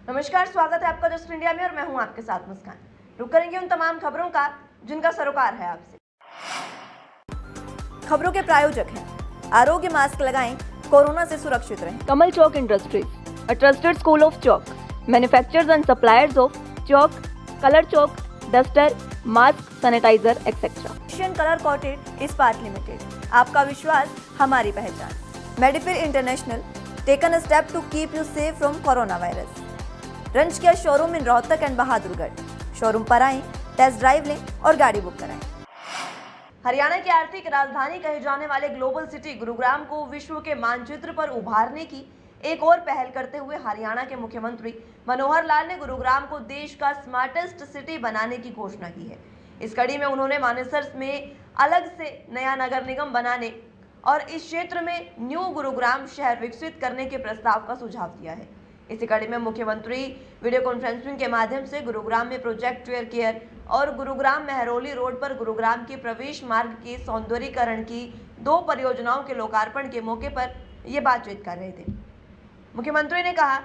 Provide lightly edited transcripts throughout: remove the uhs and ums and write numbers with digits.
नमस्कार, स्वागत है आपका जस्ट इंडिया में और मैं हूं आपके साथ मुस्कान। रुक करेंगे उन तमाम खबरों का जिनका सरोकार है आपसे। खबरों के प्रायोजक हैं आरोग्य मास्क लगाएं, कोरोना से सुरक्षित रहें। Kamal Chalk Industries, a trusted school of chalk, manufacturers and suppliers of chalk, color chalk, duster, mask, sanitizer, etc. Asian colour coated इस्पात लिमिटेड, आपका विश्वास हमारी पहचान। मेडिफिर international, taken a step to keep you safe from corona virus. रंज किया showroom in Rohtak and Bahadurgarh. Showroom पर आएं, टेस्ट ड्राइव लें और गाड़ी बुक कराएं। हरियाणा की आर्थिक राजधानी कहे जाने वाले ग्लोबल सिटी गुरुग्राम को विश्व के मानचित्र पर उभारने की एक और पहल करते हुए हरियाणा के मुख्यमंत्री मनोहर लाल ने गुरुग्राम को देश का स्मार्टेस्ट सिटी बनाने की घोषणा की है। इस कड़ी में उन्होंने मानेसर में अलग से नया नगर निगम बनाने और इस क्षेत्र में न्यू गुरुग्राम शहर विकसित करने के प्रस्ताव का सुझाव दिया है। इसी कड़ी में मुख्यमंत्री वीडियो कॉन्फ्रेंसिंग के माध्यम से गुरुग्राम में प्रोजेक्ट ट्वेयर केयर और गुरुग्राम मेहरौली रोड पर गुरुग्राम के प्रवेश मार्ग के सौंदर्यीकरण की 2 परियोजनाओं के लोकार्पण के मौके पर ये बातचीत कर रहे थे। मुख्यमंत्री ने कहा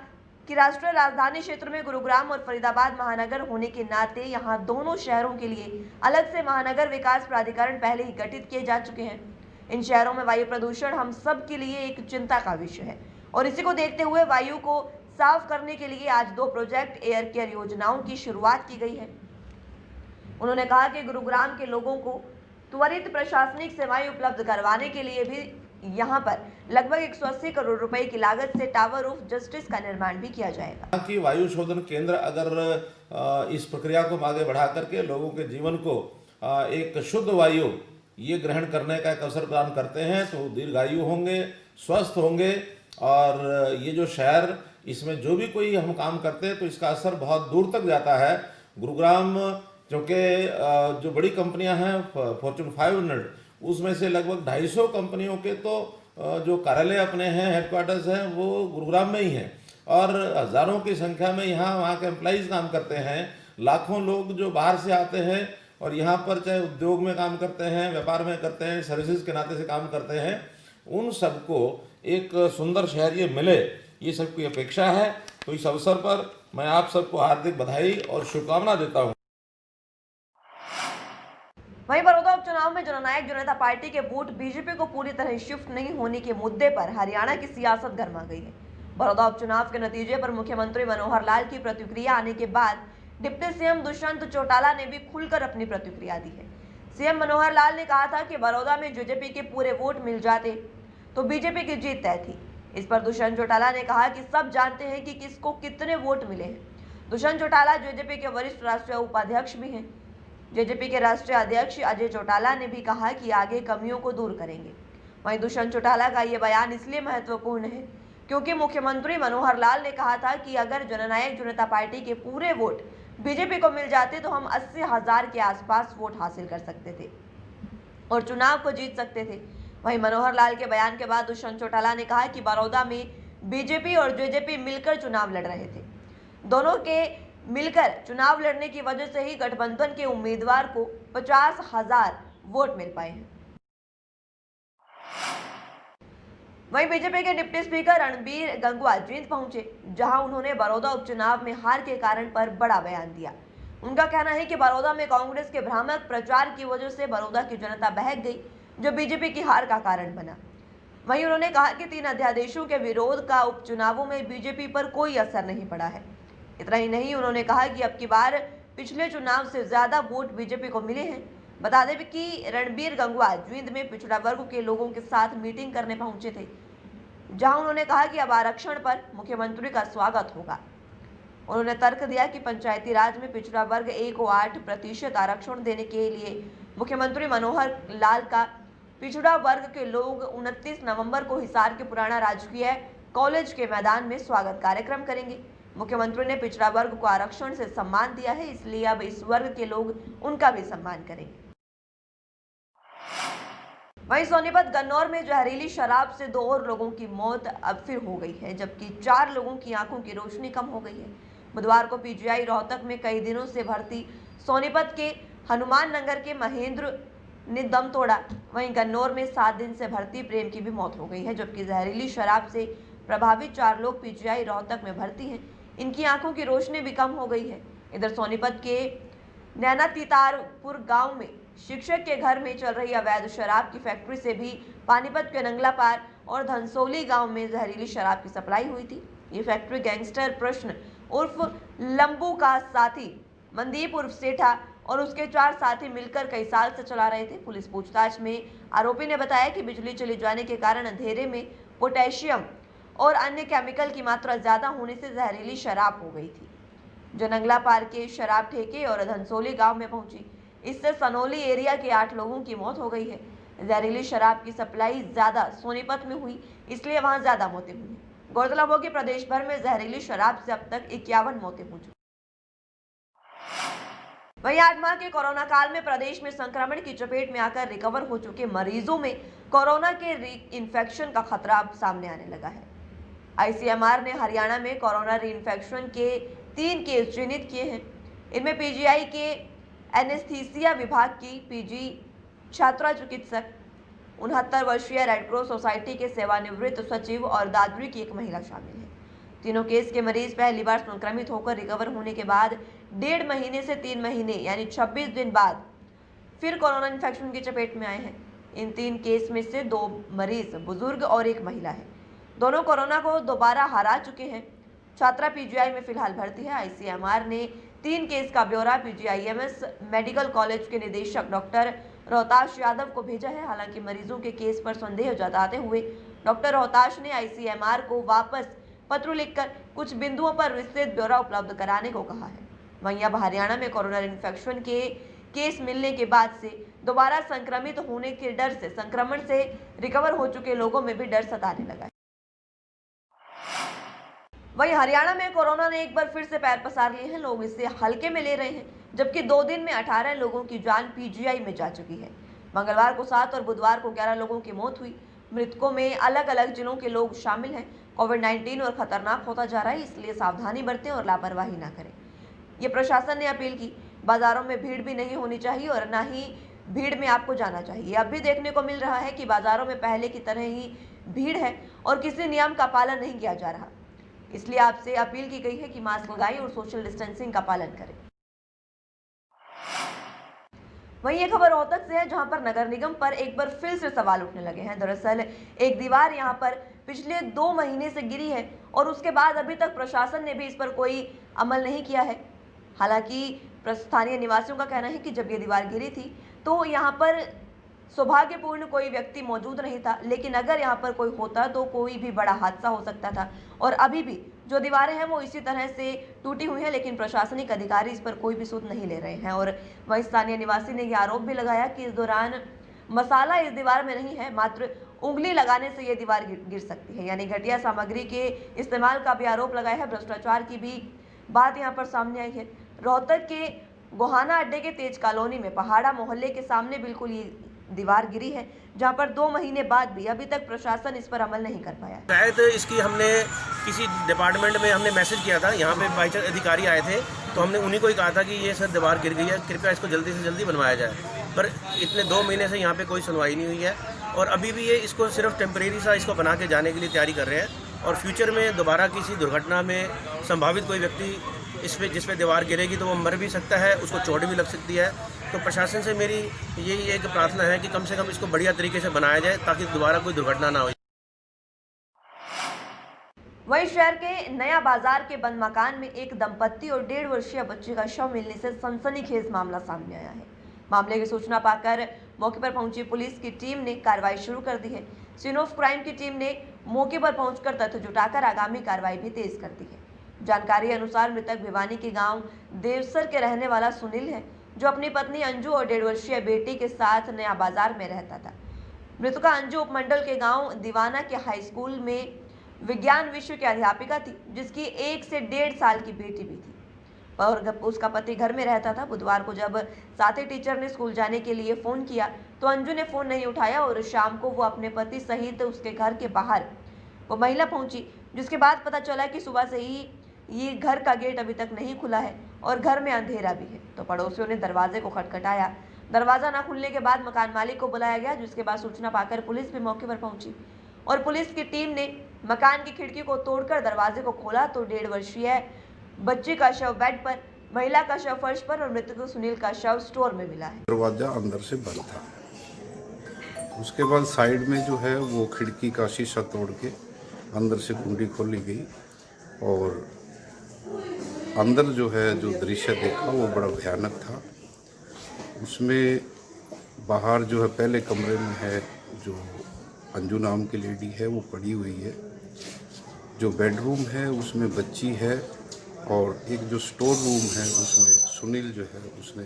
कि राष्ट्रीय राजधानी क्षेत्र में गुरुग्राम और फरीदाबाद महानगर होने के नाते यहाँ दोनों शहरों के लिए अलग से महानगर विकास प्राधिकरण पहले ही गठित किए जा चुके हैं। इन शहरों में वायु प्रदूषण हम सब के लिए एक चिंता का विषय है और इसी को देखते हुए वायु को साफ करने के लिए आज 2 प्रोजेक्ट एयर केयर योजनाओं की शुरुआत की गई है। उन्होंने कहा कि गुरुग्राम के लोगों को त्वरित प्रशासनिक सेवाएं उपलब्ध करवाने के लिए भी यहां पर लगभग 180 करोड़ रुपए की लागत से टावर ऑफ जस्टिस का निर्माण भी किया जाएगा। कि वायु शोधन केंद्र अगर इस प्रक्रिया को आगे बढ़ा करके लोगों के जीवन को एक शुद्ध वायु ये ग्रहण करने का एक अवसर प्रदान करते हैं तो दीर्घायु होंगे, स्वस्थ होंगे और ये जो शहर इसमें जो भी कोई हम काम करते हैं तो इसका असर बहुत दूर तक जाता है। गुरुग्राम क्योंकि जो बड़ी कंपनियां हैं फॉर्चून 500 उसमें से लगभग 250 कंपनियों के तो जो कार्यालय अपने हैं, हेडक्वार्टर्स हैं, वो गुरुग्राम में ही हैं और हज़ारों की संख्या में यहाँ वहाँ के एम्प्लॉइज़ काम करते हैं। लाखों लोग जो बाहर से आते हैं और यहाँ पर चाहे उद्योग में काम करते हैं, व्यापार में करते हैं, सर्विसेज के नाते से काम करते हैं, उन सबको एक सुंदर शहर ये मिले, ये सबकी अपेक्षा है। तो इस अवसर पर मैं आप सबको हार्दिक बधाई और शुभकामना देता हूँ। वहीं बड़ौदा उपचुनाव में जननायक जनता पार्टी के वोट बीजेपी को पूरी तरह शिफ्ट नहीं होने के मुद्दे पर हरियाणा की सियासत गर्मा गई है। बड़ौदा उपचुनाव के नतीजे पर मुख्यमंत्री मनोहर लाल की प्रतिक्रिया आने के बाद डिप्टी सीएम दुष्यंत चौटाला ने भी खुलकर अपनी प्रतिक्रिया दी है। सीएम मनोहर लाल ने कहा था कि बड़ौदा में जेजेपी के पूरे वोट मिल जाते तो बीजेपी की जीत तय थी। इस पर दुष्यंत चौटाला ने कहा कि सब जानते हैं कि किसको कितने वोट मिले हैं। दुष्यंत चौटाला जेजेपी के वरिष्ठ राष्ट्रीय उपाध्यक्ष भी हैं। जेजेपी के राष्ट्रीय अध्यक्ष अजय चौटाला ने भी कहा कि आगे कमियों को दूर करेंगे। वहीं दुष्यंत चौटाला का ये बयान इसलिए महत्वपूर्ण है क्योंकि मुख्यमंत्री मनोहर लाल ने कहा था कि अगर जननायक जनता पार्टी के पूरे वोट बीजेपी को मिल जाते तो हम 80,000 के आसपास वोट हासिल कर सकते थे और चुनाव को जीत सकते थे। वहीं मनोहर लाल के बयान के बाद दुष्यंत चौटाला ने कहा कि बड़ौदा में बीजेपी और जेजेपी मिलकर चुनाव लड़ रहे थे। दोनों के मिलकर चुनाव लड़ने की वजह से ही गठबंधन के उम्मीदवार को 50,000 वोट मिल पाए हैं। वहीं बीजेपी के डिप्टी स्पीकर रणबीर गंगवा जींद पहुंचे, जहां उन्होंने बड़ौदा उपचुनाव में हार के कारण पर बड़ा बयान दिया। उनका कहना है कि बड़ौदा में कांग्रेस के भ्रामक प्रचार की वजह से बड़ौदा की जनता बहक गई, जो बीजेपी की हार का कारण बना। वहीं उन्होंने कहा कि 3 अध्यादेशों के विरोध का उपचुनावों में बीजेपी पर कोई असर नहीं पड़ा है। इतना ही नहीं, उन्होंने कहा कि अब की बार पिछले चुनाव से ज्यादा वोट बीजेपी को मिले हैं। बता दें कि रणबीर गंगवा जींद में पिछड़ा वर्ग के लोगों के साथ मीटिंग करने पहुंचे थे, जहां उन्होंने कहा कि अब आरक्षण पर मुख्यमंत्री का स्वागत होगा। उन्होंने तर्क दिया कि पंचायती राज में पिछड़ा वर्ग 1 को 8% आरक्षण देने के लिए मुख्यमंत्री मनोहर लाल का पिछड़ा वर्ग के लोग 29 नवंबर को हिसार के पुराना राजकीय कॉलेज के मैदान में स्वागत कार्यक्रम करेंगे। मुख्यमंत्री ने पिछड़ा वर्ग को आरक्षण से सम्मान दिया है, इसलिए अब इस वर्ग के लोग उनका भी सम्मान करेंगे। वहीं सोनीपत गन्नौर में जहरीली शराब से 2 और लोगों की मौत अब फिर हो गई है, जबकि 4 लोगों की आंखों की रोशनी कम हो गई है। बुधवार को पीजीआई रोहतक में कई दिनों से भर्ती सोनीपत के हनुमान नगर के महेंद्र ने दम तोड़ा। वहीं गन्नौर में 7 दिन से भर्ती प्रेम की भी मौत हो गई है, जबकि जहरीली शराब से प्रभावित 4 लोग पीजीआई रोहतक में भर्ती हैं। इनकी आंखों की रोशनी भी कम हो गई है। इधर सोनीपत के नैना तीतारपुर गांव में शिक्षक के घर में चल रही अवैध शराब की फैक्ट्री से भी पानीपत के नंगला पार और धनसोली गांव में जहरीली शराब की सप्लाई हुई थी। ये फैक्ट्री गैंगस्टर प्रश्न उर्फ लंबू का साथी मनदीप उर्फ सेठा और उसके 4 साथी मिलकर कई साल से चला रहे थे। पुलिस पूछताछ में आरोपी ने बताया कि बिजली चले जाने के कारण अंधेरे में पोटेशियम और अन्य केमिकल की मात्रा ज्यादा होने से जहरीली शराब हो गई थी, जो नंगला पार के शराब ठेके और धनसोली गांव में पहुंची। इससे सनोली एरिया के 8 लोगों की मौत हो गई है। जहरीली शराब की सप्लाई ज्यादा सोनीपत में हुई, इसलिए वहां ज्यादा मौतें हुई। गौरतलब हो कि प्रदेश भर में जहरीली शराब से अब तक 51 मौतें हो चुकी। वहीं 8 माह के कोरोना काल में प्रदेश में संक्रमण की चपेट में आकर रिकवर हो चुके मरीजों में कोरोना के री-इन्फेक्शन का खतरा अब सामने आने लगा है। आईसीएमआर ने हरियाणा में कोरोना री-इन्फेक्शन के 3 केस चिन्हित किए हैं। इनमें पीजीआई के एनेस्थीसिया विभाग की पीजी छात्रा चिकित्सक, 69 वर्षीय रेड क्रॉस सोसाइटी के सेवानिवृत्त सचिव और दादरी की एक महिला शामिल है। तीनों केस के मरीज पहली बार संक्रमित होकर रिकवर होने के बाद 1.5 महीने से 3 महीने यानी 26 दिन बाद फिर कोरोना इन्फेक्शन की चपेट में आए हैं। इन 3 केस में से 2 मरीज बुजुर्ग और एक महिला है। दोनों कोरोना को दोबारा हरा चुके हैं। छात्रा पीजीआई में फिलहाल भर्ती है। आईसीएमआर ने 3 केस का ब्यौरा पीजीआईएमएस मेडिकल कॉलेज के निदेशक डॉक्टर रोहताश यादव को भेजा है। हालांकि मरीजों के केस पर संदेह जताते हुए डॉक्टर रोहताश ने आईसीएमआर को वापस पत्र लिखकर कुछ बिंदुओं पर विस्तृत ब्यौरा उपलब्ध कराने को कहा है। वहीं अब हरियाणा में कोरोना इन्फेक्शन के केस मिलने के बाद से दोबारा संक्रमित होने के डर से संक्रमण से रिकवर हो चुके लोगों में भी डर सताने लगा है। वहीं हरियाणा में कोरोना ने एक बार फिर से पैर पसार लिए हैं। लोग इसे हल्के में ले रहे हैं, जबकि 2 दिन में 18 लोगों की जान पीजीआई में जा चुकी है। मंगलवार को 7 और बुधवार को 11 लोगों की मौत हुई। मृतकों में अलग अलग जिलों के लोग शामिल हैं। कोविड-19 और खतरनाक होता जा रहा है, इसलिए सावधानी बरतें और लापरवाही ना करें। ये प्रशासन ने अपील की। बाजारों में भीड़ भी नहीं होनी चाहिए और न ही भीड़ में आपको जाना चाहिए। अब भी देखने को मिल रहा है कि बाजारों में पहले की तरह ही भीड़ है और किसी नियम का पालन नहीं किया जा रहा। इसलिए आपसे अपील की गई है कि मास्क लगाएं और सोशल डिस्टेंसिंग का पालन करें। वहीं ये खबर रोहतक से है, जहां पर नगर निगम पर एक बार फिर से सवाल उठने लगे हैं। दरअसल एक दीवार यहां पर पिछले 2 महीने से गिरी है और उसके बाद अभी तक प्रशासन ने भी इस पर कोई अमल नहीं किया है। हालांकि स्थानीय निवासियों का कहना है कि जब ये दीवार गिरी थी तो यहाँ पर सौभाग्यपूर्ण कोई व्यक्ति मौजूद नहीं था, लेकिन अगर यहाँ पर कोई होता तो कोई भी बड़ा हादसा हो सकता था। और अभी भी जो दीवारें हैं वो इसी तरह से टूटी हुई हैं, लेकिन प्रशासनिक अधिकारी इस पर कोई भी सूद नहीं ले रहे हैं। और वहीं स्थानीय निवासी ने यह आरोप भी लगाया कि इस दौरान मसाला इस दीवार में नहीं है, मात्र उंगली लगाने से ये दीवार गिर सकती है, यानी घटिया सामग्री के इस्तेमाल का भी आरोप लगाया है। भ्रष्टाचार की भी बात यहाँ पर सामने आई है। रोहतक के गोहाना अड्डे के तेज कॉलोनी में पहाड़ा मोहल्ले के सामने बिल्कुल ये दीवार गिरी है, जहां पर 2 महीने बाद भी अभी तक प्रशासन इस पर अमल नहीं कर पाया। शायद इसकी हमने किसी डिपार्टमेंट में हमने मैसेज किया था, यहाँ पे बाई चांस अधिकारी आए थे तो हमने उन्हीं को ही कहा था कि ये सर दीवार गिर गई है, कृपया इसको जल्दी से जल्दी बनवाया जाए। पर इतने 2 महीने से यहाँ पे कोई सुनवाई नहीं हुई है और अभी भी ये इसको सिर्फ टेम्परेरी सा इसको बना के जाने के लिए तैयारी कर रहे हैं। और फ्यूचर में दोबारा किसी दुर्घटना में संभावित कोई व्यक्ति जिस पे दीवार गिरेगी तो वो मर भी सकता है, उसको चोट भी लग सकती है। तो प्रशासन से मेरी यही एक प्रार्थना है कि कम से कम इसको बढ़िया तरीके से बनाया जाए ताकि दोबारा कोई दुर्घटना ना हो। वहीं शहर के नया बाजार के बंद मकान में एक दंपत्ति और 1.5 वर्षीय बच्चे का शव मिलने से सनसनीखेज मामला सामने आया है। मामले की सूचना पाकर मौके पर पहुंची पुलिस की टीम ने कार्रवाई शुरू कर दी है। सीन ऑफ क्राइम की टीम ने मौके पर पहुंचकर तथ्य जुटाकर आगामी कार्रवाई भी तेज कर दी है। जानकारी अनुसार मृतक भिवानी के गांव देवसर के रहने वाला सुनील है, जो अपनी पत्नी अंजू और 1.5 वर्षीय बेटी के साथ नया बाजार में रहता था। मृतका अंजू उपमंडल के गांव दीवाना के हाई स्कूल में विज्ञान विषय की अध्यापिका थी, जिसकी 1 से 1.5 साल की बेटी भी थी और उसका पति घर में रहता था। बुधवार को जब साथी टीचर ने स्कूल जाने के लिए फ़ोन किया तो अंजू ने फ़ोन नहीं उठाया और शाम को वो अपने पति सहित उसके घर के बाहर वो महिला पहुंची, जिसके बाद पता चला कि सुबह से ही ये घर का गेट अभी तक नहीं खुला है और घर में अंधेरा भी है। तो पड़ोसियों ने दरवाजे को खटखटाया। दरवाज़ा न खुलने के बाद मकान मालिक को बुलाया गया, जिसके बाद सूचना पाकर पुलिस भी मौके पर पहुंची और पुलिस की टीम ने मकान की खिड़की को तोड़कर दरवाजे को खोला तो 1.5 वर्षीय बच्चे का शव बेड पर, महिला का शव फर्श पर और मृतक सुनील का शव स्टोर में मिला है। दरवाजा अंदर से बंद था। उसके बाद साइड में जो है वो खिड़की का शीशा तोड़ के अंदर से कुंडी खोली गई और अंदर जो है जो दृश्य देखा वो बड़ा भयानक था। उसमें बाहर जो है पहले कमरे में है जो अंजू नाम की लेडी है वो पड़ी हुई है। जो बेडरूम है उसमें बच्ची है और एक जो स्टोर रूम है उसमें सुनील जो है उसने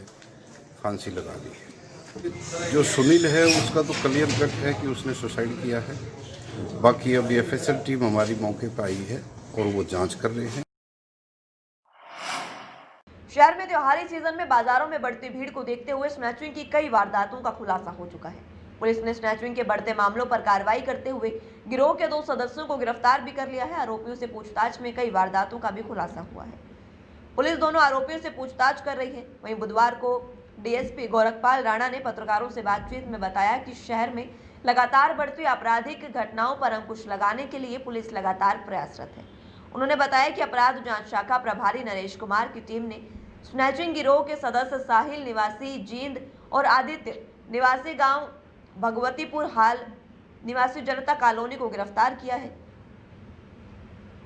फांसी लगा ली है। जो सुनील है उसका तो क्लियर कट है कि उसने सुसाइड किया है। बाकी अभी एफएसएल टीम हमारी मौके पर आई है और वो जांच कर रहे हैं। शहर में त्योहारी सीजन में बाजारों में बढ़ती भीड़ को देखते हुए स्नैचिंग की कई वारदातों का खुलासा हो चुका है। पुलिस ने स्नैचिंग के बढ़ते मामलों पर कार्रवाई करते हुए गिरोह के 2 सदस्यों को गिरफ्तार भी कर लिया है। आरोपियों से पूछताछ में कई वारदातों का भी खुलासा हुआ है। पुलिस दोनों आरोपियों से पूछताछ कर रही है। वहीं बुधवार को डीएसपी गोरखपाल राणा ने पत्रकारों से बातचीत में बताया कि शहर में लगातार बढ़ती आपराधिक घटनाओं पर अंकुश लगाने के लिए पुलिस लगातार प्रयासरत है। उन्होंने बताया कि अपराध जांच शाखा प्रभारी नरेश कुमार की टीम ने स्नैचिंग गिरोह के सदस्य साहिल निवासी जींद और आदित्य निवासी गांव भगवतीपुर हाल निवासी जनता कॉलोनी को गिरफ्तार किया है।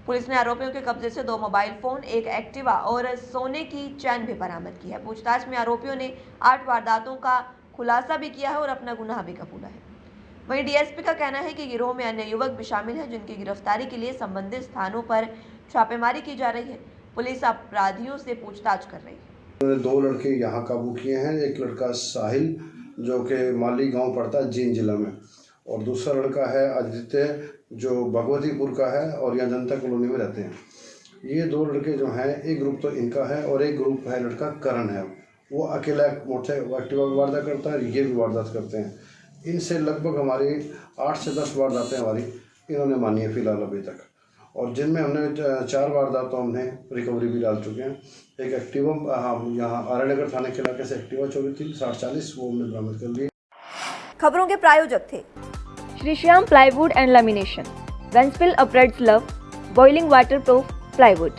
पुलिस ने आरोपियों के कब्जे से 2 मोबाइल फोन, 1 एक्टिवा और सोने की चैन भी बरामद की है। पूछताछ में आरोपियों ने 8 वारदातों का खुलासा भी किया है और अपना गुनाह भी कबूला है। वहीं डीएसपी का कहना है कि गिरोह में अन्य युवक भी शामिल हैं जिनकी गिरफ्तारी के लिए संबंधित स्थानों पर छापेमारी की जा रही है। पुलिस अपराधियों से पूछताछ कर रही है। उन्होंने 2 लड़के यहाँ काबू किए हैं। एक लड़का साहिल जो कि माली गांव पड़ता है जींद जिला में, और दूसरा लड़का है आदित्य जो भगवतीपुर का है और यहाँ जनता कॉलोनी में रहते हैं। ये 2 लड़के जो हैं, एक ग्रुप तो इनका है और एक ग्रुप है लड़का करण है, वो अकेला मोटरसाइकिल एक्टिवा की वारदात करता है, ये भी वारदात करते हैं। इनसे लगभग हमारी 8 से 10 वारदातें हमारी इन्होंने मानी है फिलहाल अभी तक, और जिनमें हमने 4 वारदातों हमने रिकवरी भी डाल चुके हैं। एक एक्टिवा हम यहाँ आर्यनगर थाने के इलाके से एक्टिवा चोरी थी 6040, वो हमने बरामद कर ली। खबरों के प्रायोजक थे Shri Shyam plywood and lamination, वेंसफिल अपरेट्स लव, boiling waterproof plywood,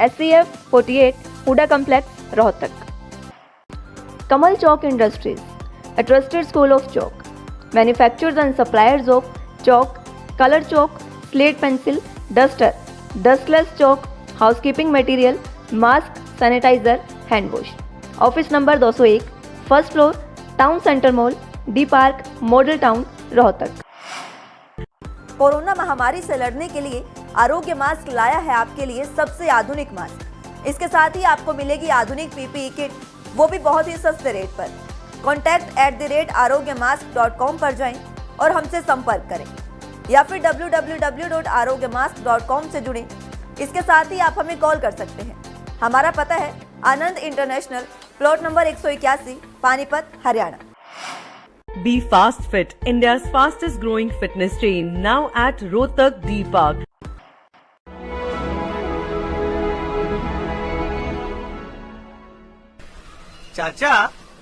SCF 48 HUDA complex Rohtak. Kamal Chowk industries, a trusted school of chalk, manufacturers and suppliers of chalk, color chalk, slate pencil, duster, dustless chalk, housekeeping material, mask, sanitizer, hand wash. Office number 201, first floor, town centre mall, D park, model town, Rohtak. Corona महामारी से लड़ने के लिए आरोग्य mask लाया है आपके लिए सबसे आधुनिक मास्क। इसके साथ ही आपको मिलेगी आधुनिक PPE किट, वो भी बहुत ही सस्ते रेट पर। contact@arogyamask.com पर जाएं और हमसे संपर्क करें या फिर www.arogyamask.com से जुड़ें। इसके साथ ही आप हमें कॉल कर सकते हैं। हमारा पता है Anand international, plot number 181, Panipat, Haryana. Be Fast Fit, India's fastest growing fitness chain, now at Rohtak D Park. चाचा,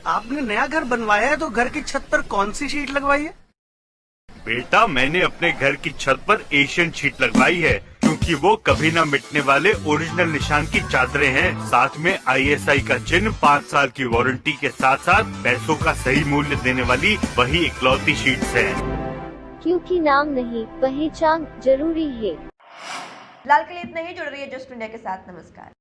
आपने नया घर बनवाया है तो घर की छत पर कौन सी शीट लगवाई है? बेटा, मैंने अपने घर की छत पर एशियन शीट लगवाई है क्योंकि वो कभी न मिटने वाले ओरिजिनल निशान की चादरें हैं। साथ में ISI का चिन्ह, 5 साल की वारंटी के साथ साथ पैसों का सही मूल्य देने वाली वही इकलौती शीट्स हैं। क्योंकि नाम नहीं, पहचान जरूरी है। फिलहाल के लिए इतना ही। जुड़ रही है जस्ट इंडिया के साथ। नमस्कार।